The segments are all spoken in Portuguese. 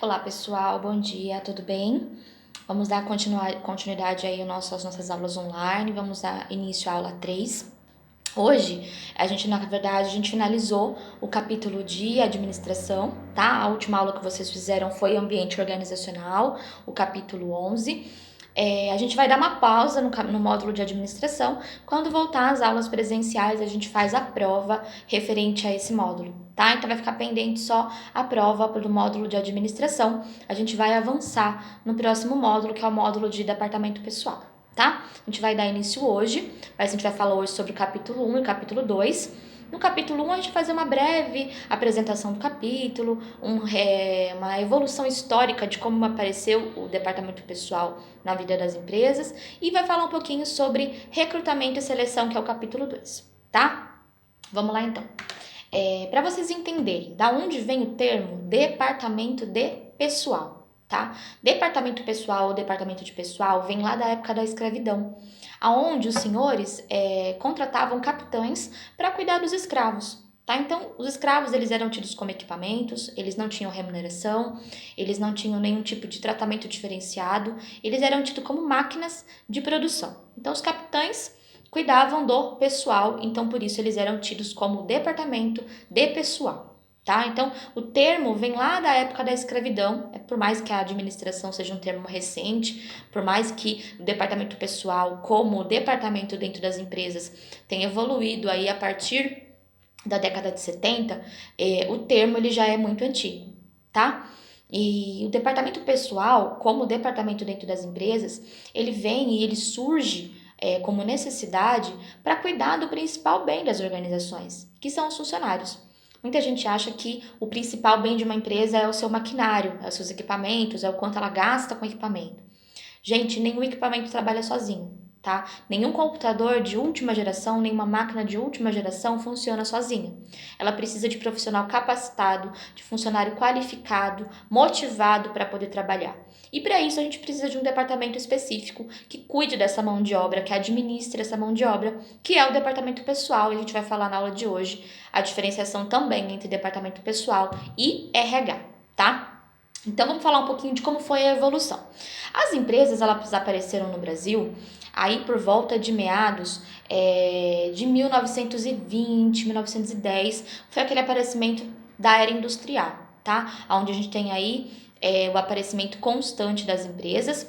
Olá pessoal, bom dia, tudo bem? Vamos dar continuidade aí às nossas aulas online, vamos dar início à aula 3. Hoje, a gente finalizou o capítulo de administração, tá? A última aula que vocês fizeram foi ambiente organizacional, o capítulo 11. A gente vai dar uma pausa no módulo de administração. Quando voltar às aulas presenciais, a gente faz a prova referente a esse módulo, tá? Então vai ficar pendente só a prova do módulo de administração. A gente vai avançar no próximo módulo, que é o módulo de departamento pessoal, tá? A gente vai dar início hoje, mas a gente vai falar hoje sobre o capítulo 1 e o capítulo 2. No capítulo 1, a gente vai fazer uma breve apresentação do capítulo, uma evolução histórica de como apareceu o departamento pessoal na vida das empresas e vai falar um pouquinho sobre recrutamento e seleção, que é o capítulo 2, tá? Vamos lá então. Para vocês entenderem da onde vem o termo departamento de pessoal, tá? Departamento pessoal ou departamento de pessoal vem lá da época da escravidão, aonde os senhores contratavam capitães para cuidar dos escravos. Tá? Então, os escravos eles eram tidos como equipamentos, eles não tinham remuneração, eles não tinham nenhum tipo de tratamento diferenciado, eles eram tidos como máquinas de produção. Então, os capitães cuidavam do pessoal, então por isso eles eram tidos como departamento de pessoal, tá? Então o termo vem lá da época da escravidão, por mais que a administração seja um termo recente, por mais que o departamento pessoal, como o departamento dentro das empresas, tenha evoluído aí a partir da década de 70, o termo ele já é muito antigo, tá? E o departamento pessoal, como departamento dentro das empresas, ele vem e ele surge como necessidade para cuidar do principal bem das organizações, que são os funcionários. Muita gente acha que o principal bem de uma empresa é o seu maquinário, é os seus equipamentos, é o quanto ela gasta com equipamento. Gente, nenhum equipamento trabalha sozinho, tá? Nenhum computador de última geração, nenhuma máquina de última geração funciona sozinha. Ela precisa de profissional capacitado, de funcionário qualificado, motivado para poder trabalhar. E para isso a gente precisa de um departamento específico que cuide dessa mão de obra, que administre essa mão de obra, que é o departamento pessoal. E a gente vai falar na aula de hoje a diferenciação também entre departamento pessoal e RH, tá? Então vamos falar um pouquinho de como foi a evolução. As empresas elas apareceram no Brasil aí por volta de meados de 1920, 1910, foi aquele aparecimento da era industrial, tá? Onde a gente tem aí o aparecimento constante das empresas,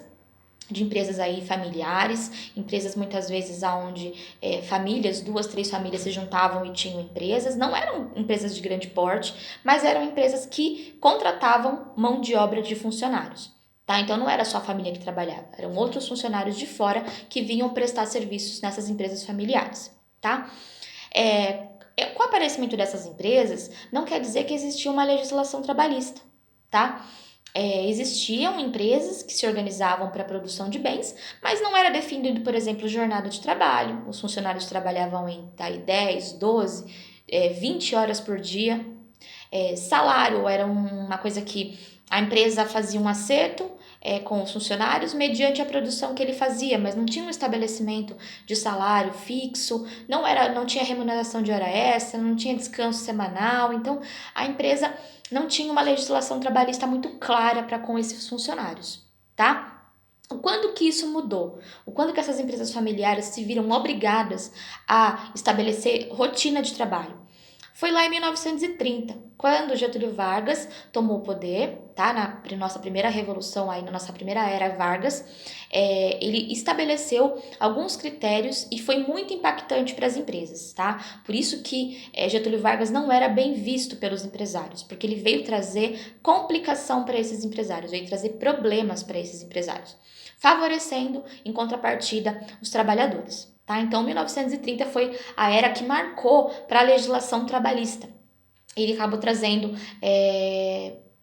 de empresas aí familiares, empresas muitas vezes onde famílias, 2, 3 famílias se juntavam e tinham empresas, não eram empresas de grande porte, mas eram empresas que contratavam mão de obra de funcionários. Tá? Então não era só a família que trabalhava, eram outros funcionários de fora que vinham prestar serviços nessas empresas familiares. Tá? Com o aparecimento dessas empresas, não quer dizer que existia uma legislação trabalhista. Tá? Existiam empresas que se organizavam para a produção de bens, mas não era definido, por exemplo, jornada de trabalho. Os funcionários trabalhavam em 10, 12, 20 horas por dia. Salário era uma coisa que a empresa fazia um acerto com os funcionários mediante a produção que ele fazia, mas não tinha um estabelecimento de salário fixo, não tinha remuneração de hora extra, não tinha descanso semanal, então a empresa não tinha uma legislação trabalhista muito clara para com esses funcionários, tá? Quando que isso mudou? Quando que essas empresas familiares se viram obrigadas a estabelecer rotina de trabalho? Foi lá em 1930, quando Getúlio Vargas tomou o poder, tá? Na nossa primeira revolução, aí na nossa primeira era Vargas, ele estabeleceu alguns critérios e foi muito impactante para as empresas, tá? Por isso que Getúlio Vargas não era bem visto pelos empresários, porque ele veio trazer complicação para esses empresários, veio trazer problemas para esses empresários, favorecendo, em contrapartida, os trabalhadores. Tá? Então, 1930 foi a era que marcou para a legislação trabalhista. Ele acabou trazendo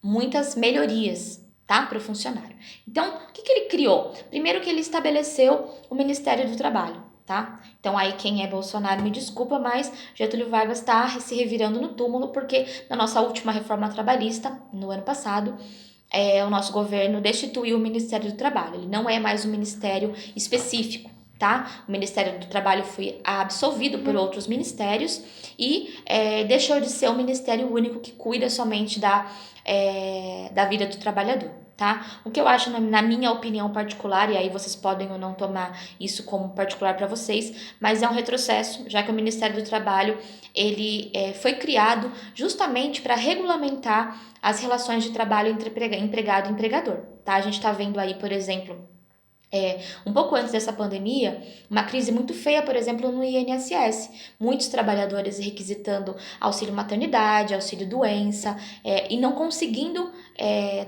muitas melhorias, tá, para o funcionário. Então, o que ele criou? Primeiro que ele estabeleceu o Ministério do Trabalho. Tá? Então aí quem é Bolsonaro me desculpa, mas Getúlio Vargas está se revirando no túmulo porque na nossa última reforma trabalhista, no ano passado, o nosso governo destituiu o Ministério do Trabalho. Ele não é mais um ministério específico. tá? O Ministério do Trabalho foi absolvido por outros ministérios e deixou de ser um ministério único que cuida somente da vida do trabalhador, tá? O que eu acho, na minha opinião particular, e aí vocês podem ou não tomar isso como particular para vocês, mas é um retrocesso, já que o Ministério do Trabalho ele foi criado justamente para regulamentar as relações de trabalho entre empregado e empregador, tá? A gente está vendo aí, por exemplo, um pouco antes dessa pandemia, uma crise muito feia, por exemplo, no INSS. Muitos trabalhadores requisitando auxílio maternidade, auxílio doença, e não conseguindo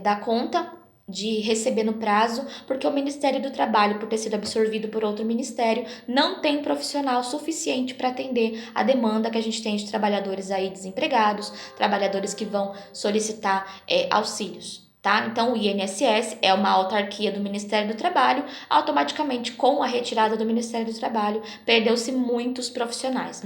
dar conta de receber no prazo, porque o Ministério do Trabalho, por ter sido absorvido por outro ministério, não tem profissional suficiente para atender a demanda que a gente tem de trabalhadores aí desempregados, trabalhadores que vão solicitar auxílios. Tá? Então, o INSS é uma autarquia do Ministério do Trabalho, automaticamente, com a retirada do Ministério do Trabalho, perdeu-se muitos profissionais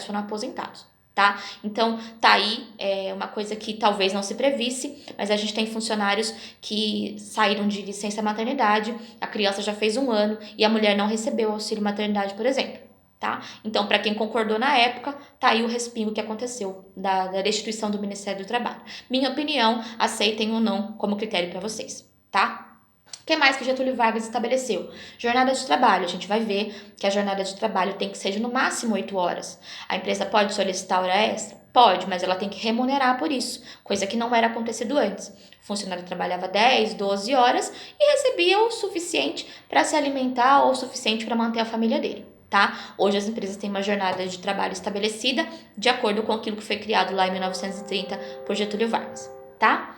foram aposentados. Tá? Então, tá aí uma coisa que talvez não se previsse, mas a gente tem funcionários que saíram de licença maternidade, a criança já fez 1 ano e a mulher não recebeu auxílio maternidade, por exemplo. Tá? Então, para quem concordou na época, tá aí o respingo que aconteceu da destituição do Ministério do Trabalho. Minha opinião, aceitem ou não como critério para vocês, tá? O que mais que Getúlio Vargas estabeleceu? Jornada de trabalho. A gente vai ver que a jornada de trabalho tem que ser de no máximo 8 horas. A empresa pode solicitar hora extra? Pode, mas ela tem que remunerar por isso, coisa que não era acontecido antes. O funcionário trabalhava 10, 12 horas e recebia o suficiente para se alimentar ou o suficiente para manter a família dele. Tá? Hoje as empresas têm uma jornada de trabalho estabelecida de acordo com aquilo que foi criado lá em 1930 por Getúlio Vargas, tá?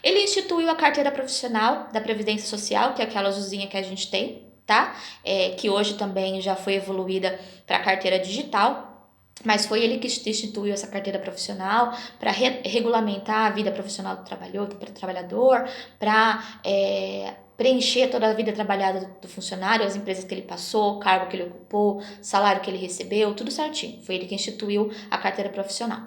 Ele instituiu a carteira profissional da Previdência Social, que é aquela azulzinha que a gente tem, tá? Que hoje também já foi evoluída para a carteira digital, mas foi ele que instituiu essa carteira profissional para regulamentar a vida profissional do trabalhador, para preencher toda a vida trabalhada do funcionário, as empresas que ele passou, cargo que ele ocupou, salário que ele recebeu, tudo certinho. Foi ele que instituiu a carteira profissional.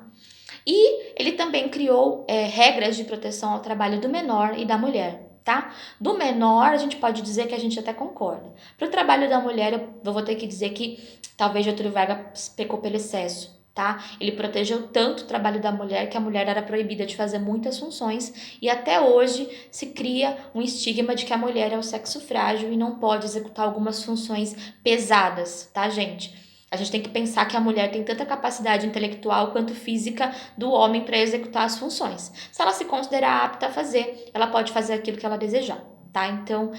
E ele também criou regras de proteção ao trabalho do menor e da mulher, tá? Do menor, a gente pode dizer que a gente até concorda. Para o trabalho da mulher, eu vou ter que dizer que talvez Getúlio Vargas pecou pelo excesso, tá? Ele protegeu tanto o trabalho da mulher que a mulher era proibida de fazer muitas funções e até hoje se cria um estigma de que a mulher é o sexo frágil e não pode executar algumas funções pesadas, tá, gente? A gente tem que pensar que a mulher tem tanta capacidade intelectual quanto física do homem para executar as funções. Se ela se considerar apta a fazer, ela pode fazer aquilo que ela desejar, tá? Então,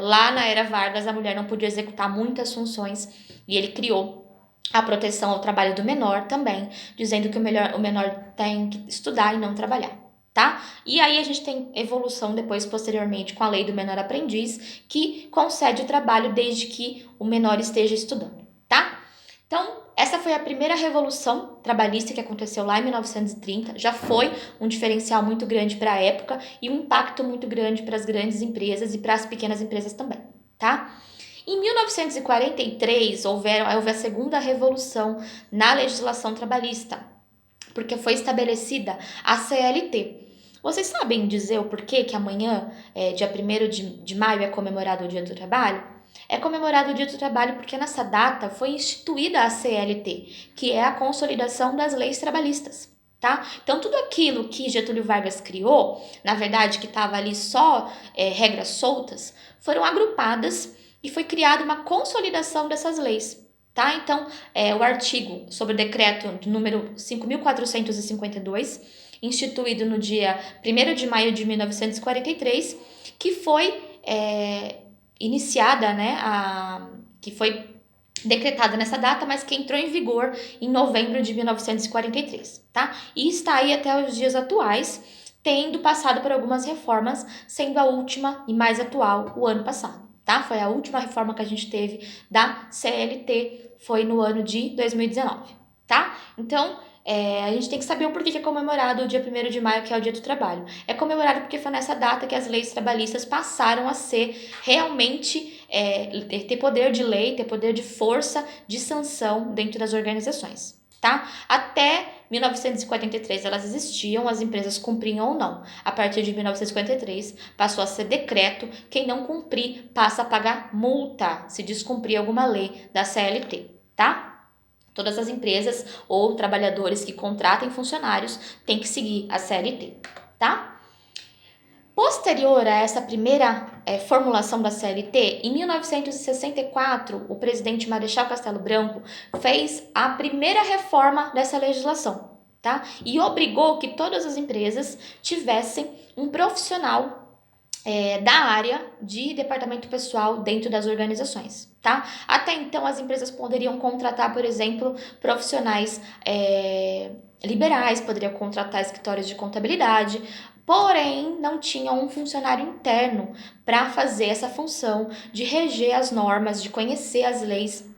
lá na era Vargas, a mulher não podia executar muitas funções e ele criou a proteção ao trabalho do menor também, dizendo que o menor tem que estudar e não trabalhar. Tá? E aí a gente tem evolução depois, posteriormente, com a lei do menor aprendiz, que concede o trabalho desde que o menor esteja estudando, tá? Então, essa foi a primeira revolução trabalhista que aconteceu lá em 1930. Já foi um diferencial muito grande para a época e um impacto muito grande para as grandes empresas e para as pequenas empresas também, tá? Em 1943, houve a segunda revolução na legislação trabalhista, porque foi estabelecida a CLT. Vocês sabem dizer o porquê que amanhã, dia 1º de maio, é comemorado o Dia do Trabalho? É comemorado o Dia do Trabalho porque nessa data foi instituída a CLT, que é a consolidação das leis trabalhistas, tá? Então, tudo aquilo que Getúlio Vargas criou, na verdade, que estava ali só regras soltas, foram agrupadas e foi criada uma consolidação dessas leis, tá? Então, o artigo sobre o decreto de número 5.452, instituído no dia 1º de maio de 1943, que foi iniciada, né, que foi decretada nessa data, mas que entrou em vigor em novembro de 1943, tá? E está aí até os dias atuais, tendo passado por algumas reformas, sendo a última e mais atual o ano passado, tá? Foi a última reforma que a gente teve da CLT, foi no ano de 2019, tá? Então, a gente tem que saber o porquê que é comemorado o dia 1º de maio, que é o Dia do Trabalho. É comemorado porque foi nessa data que as leis trabalhistas passaram a ser realmente, ter poder de lei, ter poder de força, de sanção dentro das organizações, tá? Até 1943 elas existiam, as empresas cumpriam ou não. A partir de 1953 passou a ser decreto, quem não cumprir passa a pagar multa se descumprir alguma lei da CLT, tá? Todas as empresas ou trabalhadores que contratem funcionários têm que seguir a CLT, tá? Posterior a essa primeira formulação da CLT, em 1964, o presidente Marechal Castelo Branco fez a primeira reforma dessa legislação, tá? E obrigou que todas as empresas tivessem um profissional da área de departamento pessoal dentro das organizações, tá? Até então, as empresas poderiam contratar, por exemplo, profissionais liberais, poderiam contratar escritórios de contabilidade, porém não tinham um funcionário interno para fazer essa função de reger as normas, de conhecer as leis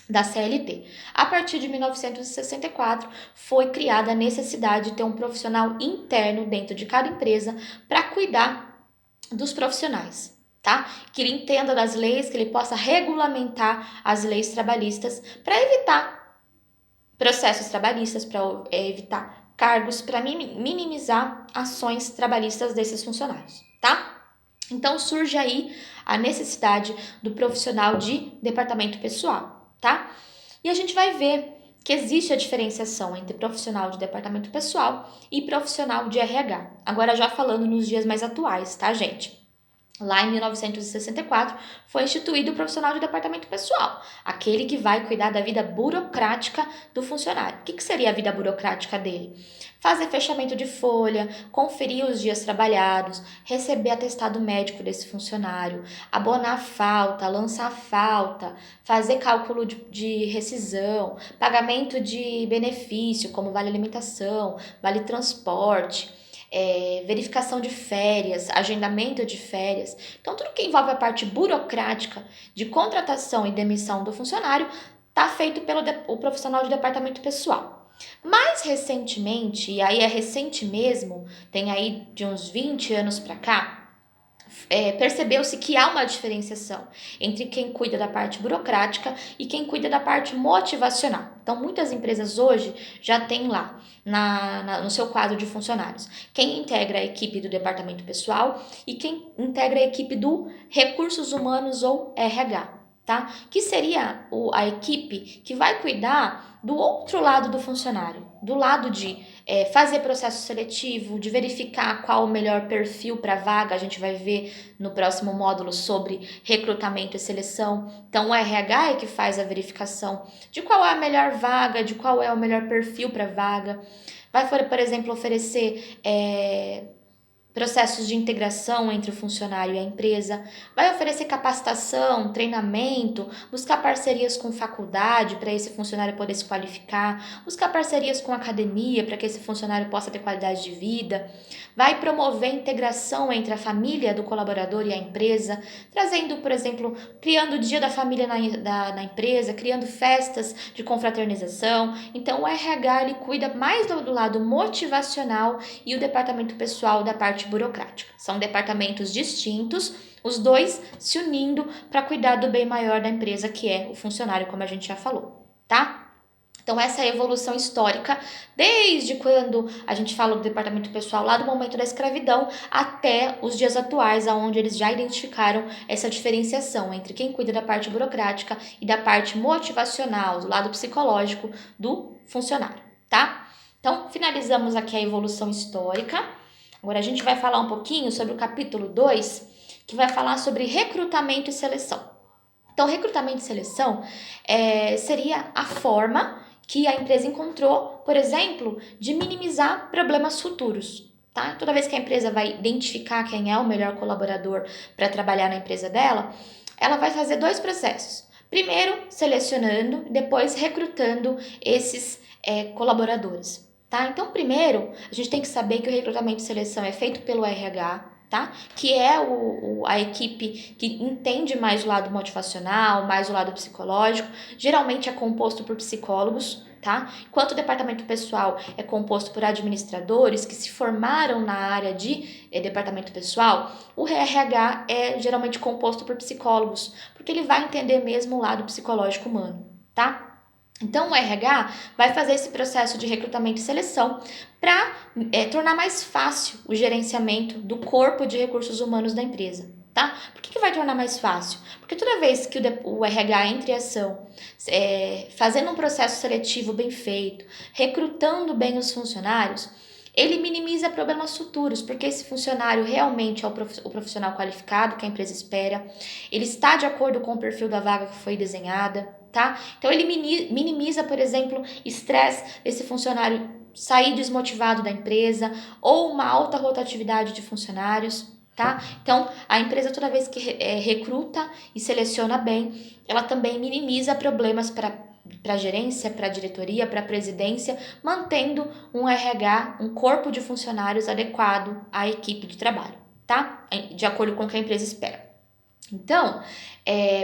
da CLT. A partir de 1964, foi criada a necessidade de ter um profissional interno dentro de cada empresa para cuidar dos profissionais, tá? Que ele entenda das leis, que ele possa regulamentar as leis trabalhistas para evitar processos trabalhistas, para evitar cargos, para minimizar ações trabalhistas desses funcionários, tá? Então surge aí a necessidade do profissional de departamento pessoal, tá? E a gente vai ver que existe a diferenciação entre profissional de departamento pessoal e profissional de RH. Agora já falando nos dias mais atuais, tá, gente? Lá em 1964, foi instituído o profissional de departamento pessoal, aquele que vai cuidar da vida burocrática do funcionário. O que seria a vida burocrática dele? Fazer fechamento de folha, conferir os dias trabalhados, receber atestado médico desse funcionário, abonar falta, lançar falta, fazer cálculo de rescisão, pagamento de benefício, como vale alimentação, vale transporte, verificação de férias, agendamento de férias. Então, tudo que envolve a parte burocrática de contratação e demissão do funcionário está feito pelo o profissional de departamento pessoal. Mais recentemente, e aí é recente mesmo, tem aí de uns 20 anos para cá, percebeu-se que há uma diferenciação entre quem cuida da parte burocrática e quem cuida da parte motivacional. Então, muitas empresas hoje já têm lá no seu quadro de funcionários quem integra a equipe do departamento pessoal e quem integra a equipe do recursos humanos ou RH, tá? Que seria a equipe que vai cuidar do outro lado do funcionário, do lado de fazer processo seletivo, de verificar qual o melhor perfil para a vaga. A gente vai ver no próximo módulo sobre recrutamento e seleção. Então, o RH é que faz a verificação de qual é a melhor vaga, de qual é o melhor perfil para a vaga. Vai, por exemplo, oferecer processos de integração entre o funcionário e a empresa, vai oferecer capacitação, treinamento, buscar parcerias com faculdade para esse funcionário poder se qualificar, buscar parcerias com academia para que esse funcionário possa ter qualidade de vida, vai promover a integração entre a família do colaborador e a empresa, trazendo, por exemplo, criando o dia da família na empresa, criando festas de confraternização. Então, o RH ele cuida mais do lado motivacional e o departamento pessoal da parte burocrática. São departamentos distintos, os dois se unindo para cuidar do bem maior da empresa, que é o funcionário, como a gente já falou, tá? Então, essa é a evolução histórica, desde quando a gente fala do departamento pessoal, lá do momento da escravidão, até os dias atuais, onde eles já identificaram essa diferenciação entre quem cuida da parte burocrática e da parte motivacional, do lado psicológico do funcionário, tá? Então, finalizamos aqui a evolução histórica. Agora a gente vai falar um pouquinho sobre o capítulo 2, que vai falar sobre recrutamento e seleção. Então, recrutamento e seleção seria a forma que a empresa encontrou, por exemplo, de minimizar problemas futuros. Tá? Toda vez que a empresa vai identificar quem é o melhor colaborador para trabalhar na empresa dela, ela vai fazer dois processos. Primeiro, selecionando, depois recrutando esses colaboradores. Tá? Então, primeiro, a gente tem que saber que o recrutamento e seleção é feito pelo RH, tá? Que é a equipe que entende mais o lado motivacional, mais o lado psicológico. Geralmente é composto por psicólogos, tá? Enquanto o departamento pessoal é composto por administradores que se formaram na área de departamento pessoal, o RH é geralmente composto por psicólogos, porque ele vai entender mesmo o lado psicológico humano, tá? Então, o RH vai fazer esse processo de recrutamento e seleção para tornar mais fácil o gerenciamento do corpo de recursos humanos da empresa. Tá? Por que vai tornar mais fácil? Porque toda vez que o RH entra em ação, fazendo um processo seletivo bem feito, recrutando bem os funcionários, ele minimiza problemas futuros, porque esse funcionário realmente é o profissional qualificado que a empresa espera, ele está de acordo com o perfil da vaga que foi desenhada, tá? Então ele minimiza, por exemplo, estresse desse funcionário sair desmotivado da empresa ou uma alta rotatividade de funcionários, tá? Então a empresa toda vez que recruta e seleciona bem, ela também minimiza problemas para a gerência, para a diretoria, para a presidência, mantendo um RH, um corpo de funcionários adequado à equipe de trabalho, tá? De acordo com o que a empresa espera. Então,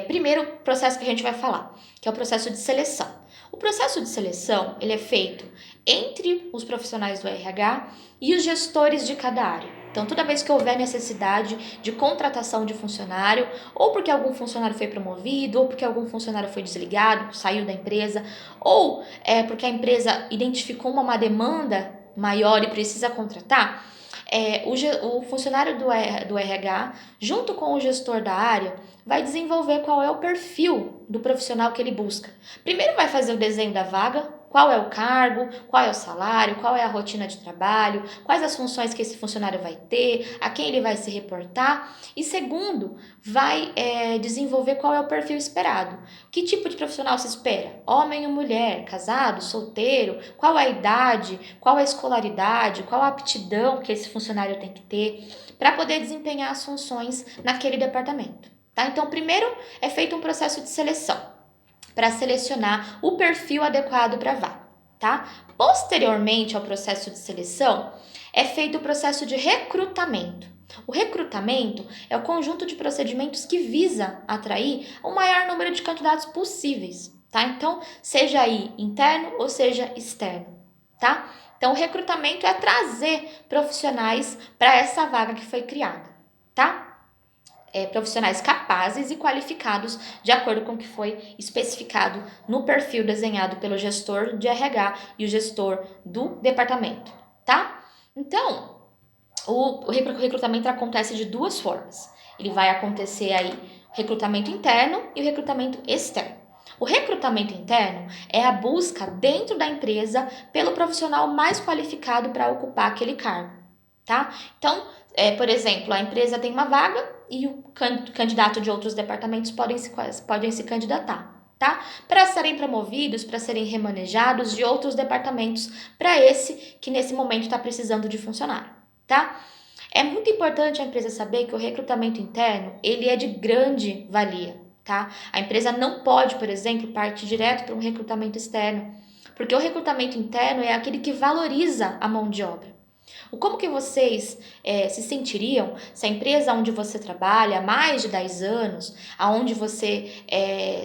primeiro processo que a gente vai falar, que é o processo de seleção. O processo de seleção, ele é feito entre os profissionais do RH e os gestores de cada área. Então, toda vez que houver necessidade de contratação de funcionário, ou porque algum funcionário foi promovido, ou porque algum funcionário foi desligado, saiu da empresa, ou porque a empresa identificou uma demanda maior e precisa contratar, o funcionário do RH, junto com o gestor da área, vai desenvolver qual é o perfil do profissional que ele busca. Primeiro vai fazer o desenho da vaga, qual é o cargo, qual é o salário, qual é a rotina de trabalho, quais as funções que esse funcionário vai ter, a quem ele vai se reportar. E segundo, vai desenvolver qual é o perfil esperado. Que tipo de profissional se espera? Homem ou mulher? Casado? Solteiro? Qual a idade? Qual a escolaridade? Qual a aptidão que esse funcionário tem que ter para poder desempenhar as funções naquele departamento? Tá? Então, primeiro é feito um processo de seleção para selecionar o perfil adequado para a vaga, tá? Posteriormente ao processo de seleção, é feito o processo de recrutamento. O recrutamento é o conjunto de procedimentos que visa atrair o maior número de candidatos possíveis, tá? Então, seja aí interno ou seja externo, tá? Então, o recrutamento é trazer profissionais para essa vaga que foi criada, tá? Profissionais capazes e qualificados de acordo com o que foi especificado no perfil desenhado pelo gestor de RH e o gestor do departamento, tá? Então, o recrutamento acontece de duas formas. Ele vai acontecer aí o recrutamento interno e o recrutamento externo. O recrutamento interno é a busca dentro da empresa pelo profissional mais qualificado para ocupar aquele cargo, tá? Então, por exemplo, a empresa tem uma vaga e o candidato de outros departamentos podem se candidatar, tá? Para serem promovidos, para serem remanejados de outros departamentos para esse que nesse momento está precisando de funcionário, tá? É muito importante a empresa saber que o recrutamento interno, ele é de grande valia, tá? A empresa não pode, por exemplo, partir direto para um recrutamento externo, porque o recrutamento interno é aquele que valoriza a mão de obra. Como que vocês se sentiriam se a empresa onde você trabalha há mais de 10 anos, aonde você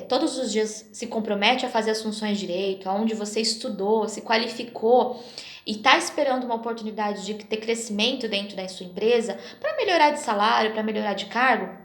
todos os dias se compromete a fazer as funções direito, aonde você estudou, se qualificou e está esperando uma oportunidade de ter crescimento dentro da sua empresa para melhorar de salário, para melhorar de cargo,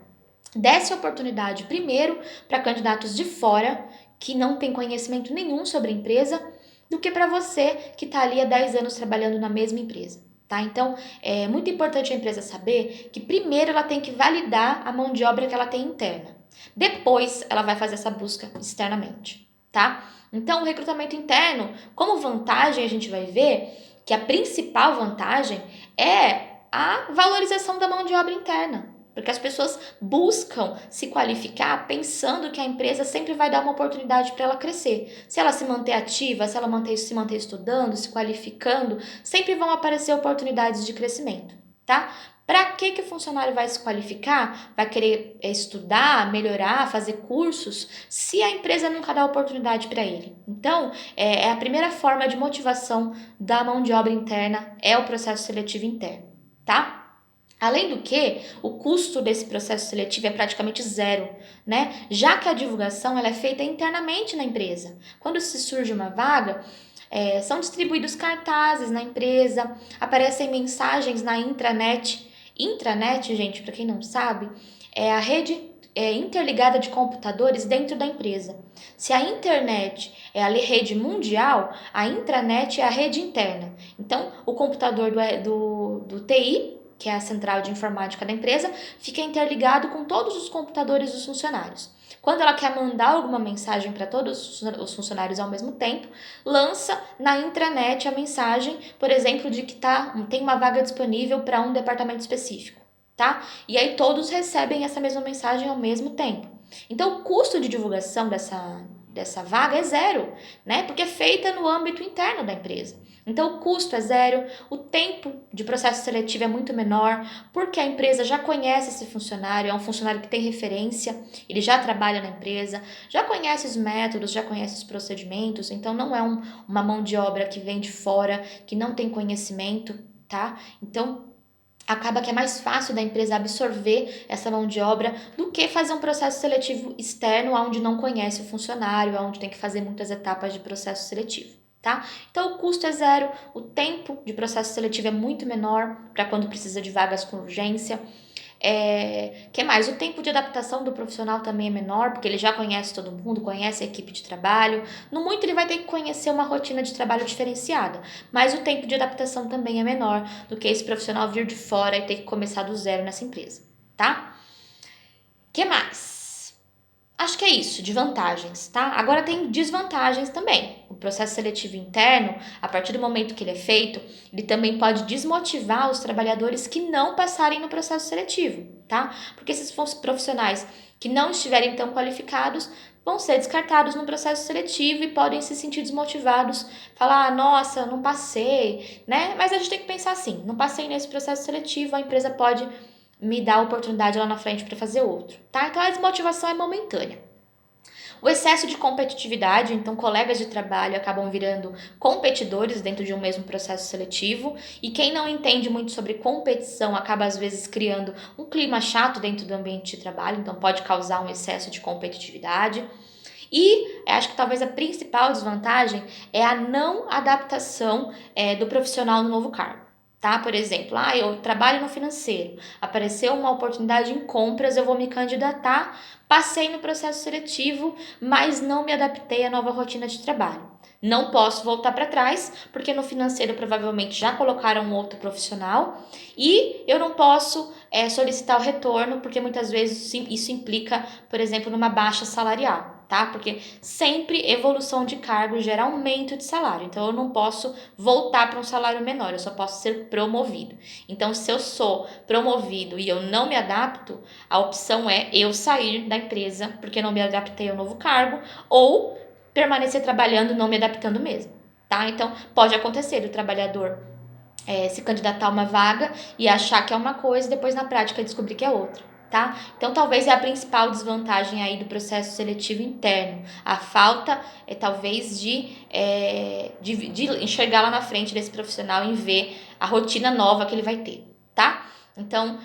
desse oportunidade primeiro para candidatos de fora que não tem conhecimento nenhum sobre a empresa, do que para você que está ali há 10 anos trabalhando na mesma empresa. Tá? Então, é muito importante a empresa saber que primeiro ela tem que validar a mão de obra que ela tem interna. Depois, ela vai fazer essa busca externamente, tá? Então, o recrutamento interno, como vantagem, a gente vai ver que a principal vantagem é a valorização da mão de obra interna. Porque as pessoas buscam se qualificar pensando que a empresa sempre vai dar uma oportunidade para ela crescer. Se ela se manter ativa, se ela se manter estudando, se qualificando, sempre vão aparecer oportunidades de crescimento, tá? Para que o funcionário vai se qualificar, vai querer estudar, melhorar, fazer cursos, se a empresa nunca dá oportunidade para ele? Então, a primeira forma de motivação da mão de obra interna é o processo seletivo interno, tá? Além do que, o custo desse processo seletivo é praticamente zero, né? Já que a divulgação ela é feita internamente na empresa. Quando se surge uma vaga, são distribuídos cartazes na empresa, aparecem mensagens na intranet. Intranet, gente, para quem não sabe, é a rede interligada de computadores dentro da empresa. Se a internet é a rede mundial, a intranet é a rede interna. Então, o computador do TI, que é a central de informática da empresa, fica interligado com todos os computadores dos funcionários. Quando ela quer mandar alguma mensagem para todos os funcionários ao mesmo tempo, lança na intranet a mensagem, por exemplo, de que tem uma vaga disponível para um departamento específico, tá? E aí todos recebem essa mesma mensagem ao mesmo tempo. Então, o custo de divulgação dessa vaga é zero, né? Porque é feita no âmbito interno da empresa. Então, o custo é zero, o tempo de processo seletivo é muito menor, porque a empresa já conhece esse funcionário, é um funcionário que tem referência, ele já trabalha na empresa, já conhece os métodos, já conhece os procedimentos, então não é uma mão de obra que vem de fora, que não tem conhecimento, tá? Então, acaba que é mais fácil da empresa absorver essa mão de obra do que fazer um processo seletivo externo, onde não conhece o funcionário, onde tem que fazer muitas etapas de processo seletivo. Tá? Então o custo é zero, o tempo de processo seletivo é muito menor para quando precisa de vagas com urgência. Que mais? O tempo de adaptação do profissional também é menor, porque ele já conhece todo mundo, conhece a equipe de trabalho. No muito, ele vai ter que conhecer uma rotina de trabalho diferenciada, mas o tempo de adaptação também é menor do que esse profissional vir de fora e ter que começar do zero nessa empresa, tá? Que mais? Acho que é isso, de vantagens, tá? Agora tem desvantagens também. O processo seletivo interno, a partir do momento que ele é feito, ele também pode desmotivar os trabalhadores que não passarem no processo seletivo, tá? Porque esses profissionais que não estiverem tão qualificados vão ser descartados no processo seletivo e podem se sentir desmotivados, falar, nossa, não passei, né? Mas a gente tem que pensar assim, não passei nesse processo seletivo, a empresa pode me dar a oportunidade lá na frente para fazer outro, tá? Então a desmotivação é momentânea. O excesso de competitividade, então colegas de trabalho acabam virando competidores dentro de um mesmo processo seletivo, e quem não entende muito sobre competição acaba às vezes criando um clima chato dentro do ambiente de trabalho, então pode causar um excesso de competitividade. E acho que talvez a principal desvantagem é a não adaptação do profissional no novo cargo. Tá? Por exemplo, eu trabalho no financeiro, apareceu uma oportunidade em compras, eu vou me candidatar, passei no processo seletivo, mas não me adaptei à nova rotina de trabalho. Não posso voltar para trás, porque no financeiro provavelmente já colocaram um outro profissional, e eu não posso solicitar o retorno, porque muitas vezes isso implica, por exemplo, numa baixa salarial. Tá? Porque sempre evolução de cargo gera aumento de salário. Então eu não posso voltar para um salário menor, eu só posso ser promovido. Então, se eu sou promovido e eu não me adapto, a opção é eu sair da empresa porque não me adaptei ao novo cargo, ou permanecer trabalhando não me adaptando mesmo. Tá? Então, pode acontecer o trabalhador se candidatar a uma vaga e achar que é uma coisa e depois na prática descobrir que é outra. Tá? Então, talvez é a principal desvantagem aí do processo seletivo interno. A falta, talvez, de enxergar lá na frente desse profissional e ver a rotina nova que ele vai ter, tá? Então,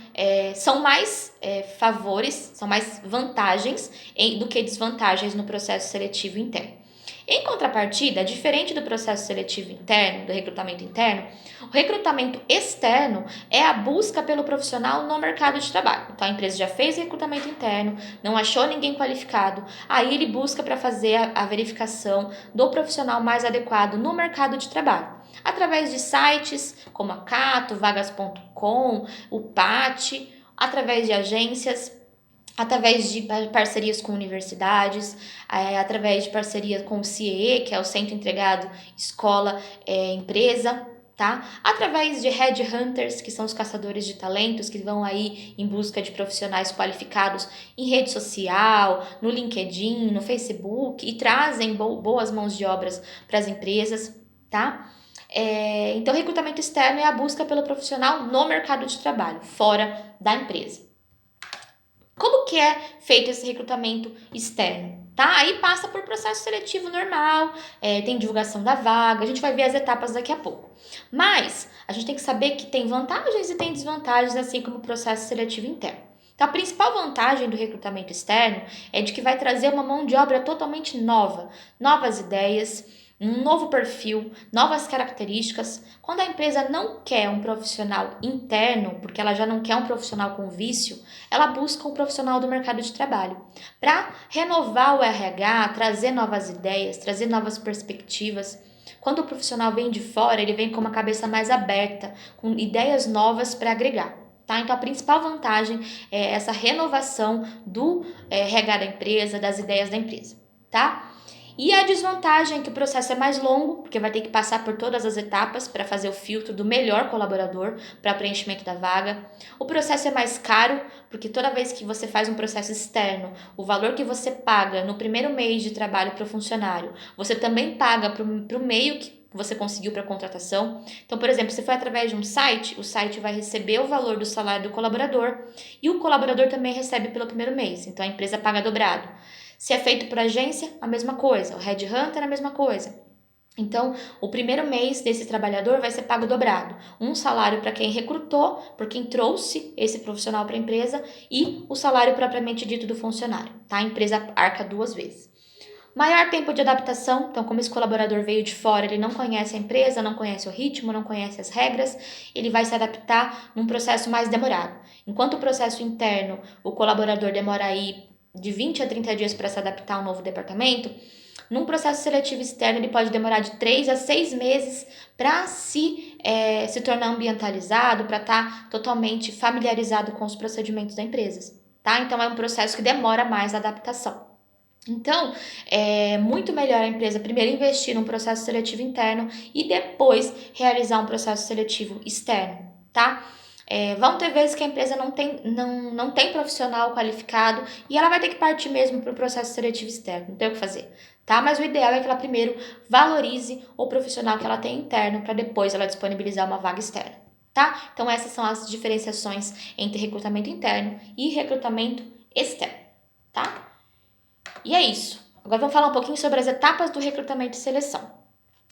são mais favores, são mais vantagens do que desvantagens no processo seletivo interno. Em contrapartida, diferente do processo seletivo interno, do recrutamento interno, o recrutamento externo é a busca pelo profissional no mercado de trabalho. Então, a empresa já fez recrutamento interno, não achou ninguém qualificado, aí ele busca para fazer a verificação do profissional mais adequado no mercado de trabalho. Através de sites como a Cato, vagas.com, o PAT, através de agências, através de parcerias com universidades, através de parceria com o CIE, que é o Centro Integrado Escola Empresa, tá? Através de headhunters, que são os caçadores de talentos, que vão aí em busca de profissionais qualificados em rede social, no LinkedIn, no Facebook, e trazem boas mãos de obras para as empresas, tá? Então, recrutamento externo é a busca pelo profissional no mercado de trabalho, fora da empresa. Como que é feito esse recrutamento externo? Tá? Aí passa por processo seletivo normal, tem divulgação da vaga, a gente vai ver as etapas daqui a pouco. Mas a gente tem que saber que tem vantagens e tem desvantagens, assim como o processo seletivo interno. Então, a principal vantagem do recrutamento externo é de que vai trazer uma mão de obra totalmente nova, novas ideias, um novo perfil, novas características. Quando a empresa não quer um profissional interno, porque ela já não quer um profissional com vício, ela busca um profissional do mercado de trabalho para renovar o RH, trazer novas ideias, trazer novas perspectivas. Quando o profissional vem de fora, ele vem com uma cabeça mais aberta, com ideias novas para agregar. Tá? Então, a principal vantagem é essa renovação do RH da empresa, das ideias da empresa. Tá? E a desvantagem é que o processo é mais longo, porque vai ter que passar por todas as etapas para fazer o filtro do melhor colaborador para preenchimento da vaga. O processo é mais caro, porque toda vez que você faz um processo externo, o valor que você paga no primeiro mês de trabalho para o funcionário, você também paga para o meio que você conseguiu para a contratação. Então, por exemplo, se foi através de um site, o site vai receber o valor do salário do colaborador e o colaborador também recebe pelo primeiro mês, então a empresa paga dobrado. Se é feito por agência, a mesma coisa. O headhunter, a mesma coisa. Então, o primeiro mês desse trabalhador vai ser pago dobrado. Um salário para quem recrutou, por quem trouxe esse profissional para a empresa, e o salário propriamente dito do funcionário. Tá? A empresa arca 2 vezes. Maior tempo de adaptação, então como esse colaborador veio de fora, ele não conhece a empresa, não conhece o ritmo, não conhece as regras, ele vai se adaptar num processo mais demorado. Enquanto o processo interno, o colaborador demora aí de 20 a 30 dias para se adaptar ao novo departamento, num processo seletivo externo ele pode demorar de 3 a 6 meses para se tornar ambientalizado, para estar totalmente familiarizado com os procedimentos da empresa. Tá? Então é um processo que demora mais a adaptação. Então, é muito melhor a empresa primeiro investir num processo seletivo interno e depois realizar um processo seletivo externo, tá? Vão ter vezes que a empresa não tem profissional qualificado e ela vai ter que partir mesmo para o processo seletivo externo, não tem o que fazer, tá? Mas o ideal é que ela primeiro valorize o profissional que ela tem interno para depois ela disponibilizar uma vaga externa, tá? Então, essas são as diferenciações entre recrutamento interno e recrutamento externo, tá? E é isso. Agora vamos falar um pouquinho sobre as etapas do recrutamento e seleção.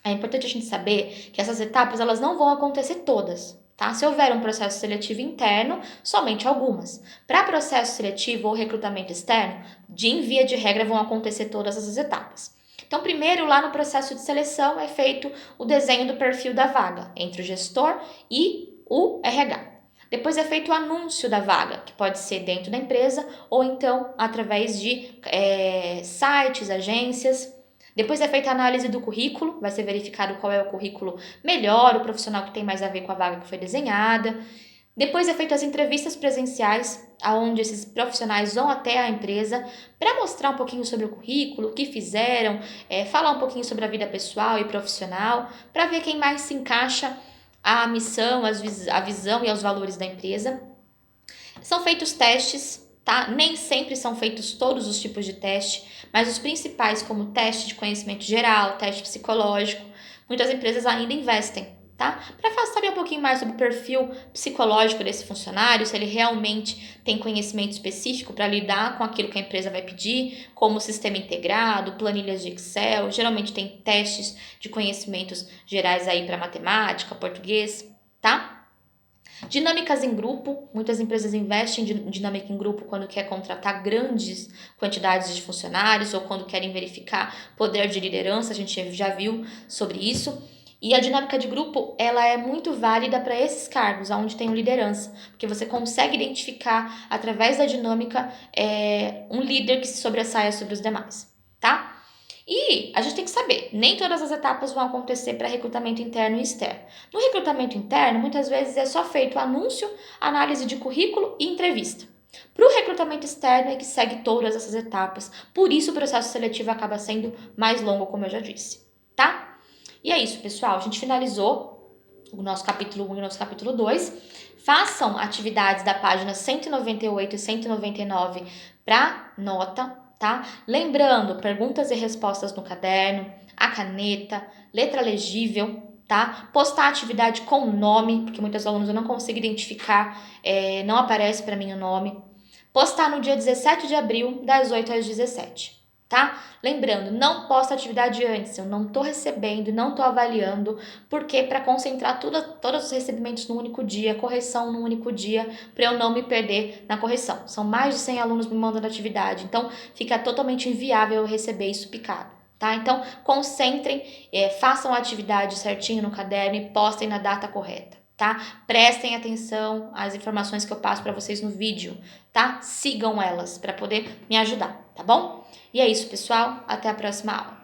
É importante a gente saber que essas etapas elas não vão acontecer todas, tá? Se houver um processo seletivo interno, somente algumas. Para processo seletivo ou recrutamento externo, em via de regra vão acontecer todas essas etapas. Então, primeiro, lá no processo de seleção é feito o desenho do perfil da vaga entre o gestor e o RH. Depois é feito o anúncio da vaga, que pode ser dentro da empresa ou então através de sites, agências. Depois é feita a análise do currículo, vai ser verificado qual é o currículo melhor, o profissional que tem mais a ver com a vaga que foi desenhada. Depois é feito as entrevistas presenciais, onde esses profissionais vão até a empresa para mostrar um pouquinho sobre o currículo, o que fizeram, falar um pouquinho sobre a vida pessoal e profissional, para ver quem mais se encaixa à missão, a visão e aos valores da empresa. São feitos testes, tá? Nem sempre são feitos todos os tipos de teste, mas os principais, como teste de conhecimento geral, teste psicológico, muitas empresas ainda investem, tá? Para saber um pouquinho mais sobre o perfil psicológico desse funcionário, se ele realmente tem conhecimento específico para lidar com aquilo que a empresa vai pedir, como sistema integrado, planilhas de Excel, geralmente tem testes de conhecimentos gerais aí para matemática, português, tá? Dinâmicas em grupo, muitas empresas investem em dinâmica em grupo quando quer contratar grandes quantidades de funcionários ou quando querem verificar poder de liderança, a gente já viu sobre isso. E a dinâmica de grupo, ela é muito válida para esses cargos, onde tem liderança, porque você consegue identificar, através da dinâmica, um líder que se sobressaia sobre os demais, tá? E a gente tem que saber, nem todas as etapas vão acontecer para recrutamento interno e externo. No recrutamento interno, muitas vezes é só feito anúncio, análise de currículo e entrevista. Para o recrutamento externo é que segue todas essas etapas, por isso o processo seletivo acaba sendo mais longo, como eu já disse, tá? E é isso, pessoal, a gente finalizou o nosso capítulo 1 e o nosso capítulo 2. Façam atividades da página 198 e 199 para nota, tá? Lembrando, perguntas e respostas no caderno, a caneta, letra legível, tá? Postar a atividade com nome, porque muitos alunos eu não consigo identificar, não aparece para mim o nome. Postar no dia 17 de abril, das 8 às 17, tá? Lembrando, não posta atividade antes, eu não tô recebendo, não tô avaliando, porque para concentrar todos os recebimentos no único dia, correção no único dia, para eu não me perder na correção. São mais de 100 alunos me mandando atividade, então fica totalmente inviável eu receber isso picado, tá? Então, concentrem, façam a atividade certinho no caderno e postem na data correta, tá? Prestem atenção às informações que eu passo para vocês no vídeo, tá? Sigam elas para poder me ajudar, tá bom? E é isso, pessoal. Até a próxima aula.